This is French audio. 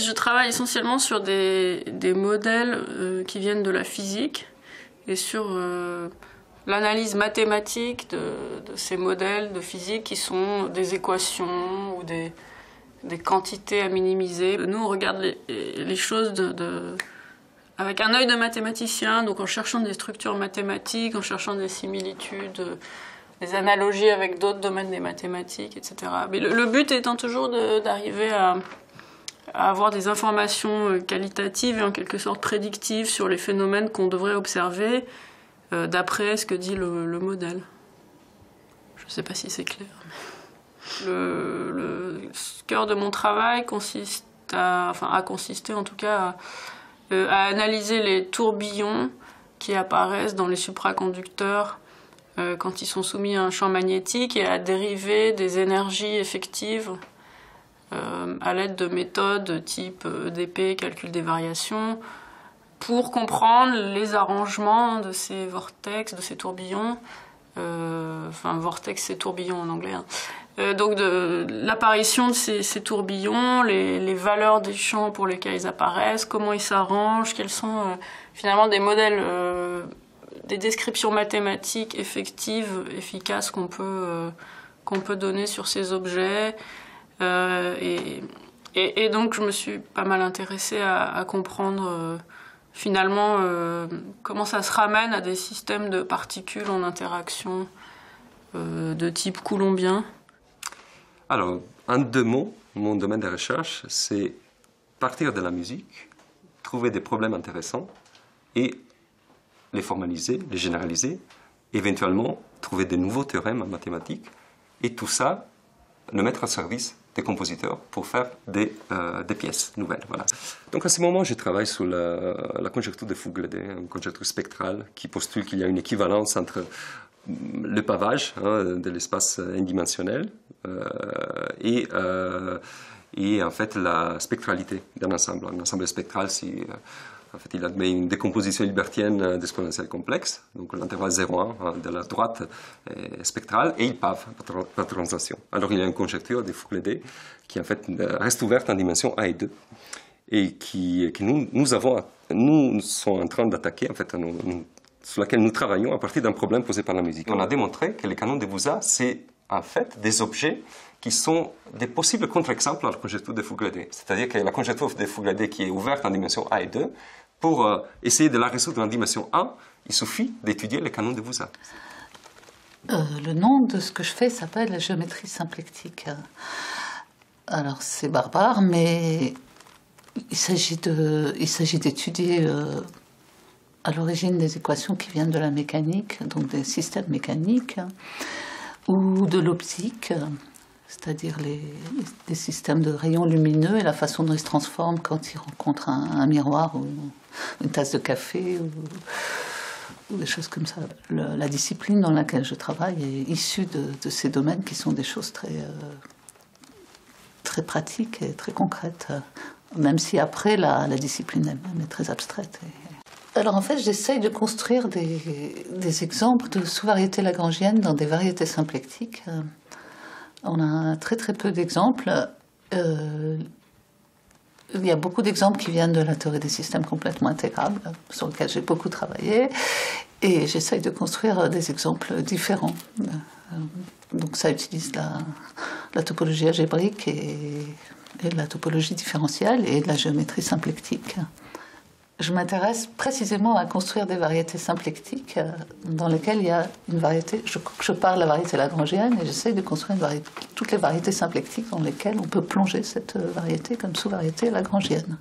je travaille essentiellement sur des modèles qui viennent de la physique et sur l'analyse mathématique de ces modèles de physique qui sont des équations ou des quantités à minimiser. Nous, on regarde les choses avec un œil de mathématicien, donc en cherchant des structures mathématiques, en cherchant des similitudes, des analogies avec d'autres domaines des mathématiques, etc. Mais le but étant toujours d'arriver à avoir des informations qualitatives et en quelque sorte prédictives sur les phénomènes qu'on devrait observer d'après ce que dit le modèle. Je ne sais pas si c'est clair. Le cœur de mon travail a consisté en tout cas à analyser les tourbillons qui apparaissent dans les supraconducteurs quand ils sont soumis à un champ magnétique et à dériver des énergies effectives à l'aide de méthodes type EDP, calcul des variations, pour comprendre les arrangements de ces vortex, de ces tourbillons. Vortex, c'est tourbillon en anglais. Donc l'apparition de ces tourbillons, les valeurs des champs pour lesquels ils apparaissent, comment ils s'arrangent, quels sont finalement des modèles, des descriptions mathématiques effectives, efficaces qu'on peut donner sur ces objets. Et donc je me suis pas mal intéressée à comprendre finalement comment ça se ramène à des systèmes de particules en interaction de type coulombien. Alors, en 2 mots, mon domaine de recherche, c'est partir de la musique, trouver des problèmes intéressants et les formaliser, les généraliser, éventuellement trouver de nouveaux théorèmes en mathématiques et tout ça, le mettre au service des compositeurs pour faire des pièces nouvelles. Voilà. Donc à ce moment, je travaille sur la conjecture de Fugglede, une conjecture spectrale qui postule qu'il y a une équivalence entre le pavage de l'espace indimensionnel et en fait la spectralité d'un ensemble. Un ensemble spectral, en fait, il admet une décomposition hilbertienne d'exponentielle complexe, donc l'intervalle 0,1 de la droite est spectrale, et il pave par translation. Alors il y a une conjecture de Fugglede qui en fait reste ouverte en dimension A et 2, et qui nous sommes en train d'attaquer, en fait, sur laquelle nous travaillons à partir d'un problème posé par la musique. On a démontré que les canons de Busa, c'est en fait des objets qui sont des possibles contre-exemples à la conjecture de Fugglede. C'est-à-dire que la conjecture de Fugglede qui est ouverte en dimension A et 2, pour essayer de la résoudre en dimension 1, il suffit d'étudier les canons de Busa. Le nom de ce que je fais s'appelle la géométrie symplectique. Alors c'est barbare, mais il s'agit d'étudier à l'origine des équations qui viennent de la mécanique, donc des systèmes mécaniques, ou de l'optique, c'est-à-dire les systèmes de rayons lumineux et la façon dont ils se transforment quand ils rencontrent un miroir ou une tasse de café ou des choses comme ça. La discipline dans laquelle je travaille est issue de ces domaines qui sont des choses très pratiques et très concrètes, même si après la discipline elle-même est très abstraite. Alors en fait, j'essaye de construire des exemples de sous-variétés lagrangiennes dans des variétés symplectiques. On a très peu d'exemples. Il y a beaucoup d'exemples qui viennent de la théorie des systèmes complètement intégrables, sur lequel j'ai beaucoup travaillé, et j'essaye de construire des exemples différents. Donc ça utilise la topologie algébrique et la topologie différentielle et de la géométrie symplectique. Je m'intéresse précisément à construire des variétés symplectiques dans lesquelles il y a une variété. Je parle de la variété lagrangienne et j'essaie de construire toutes les variétés symplectiques dans lesquelles on peut plonger cette variété comme sous-variété lagrangienne.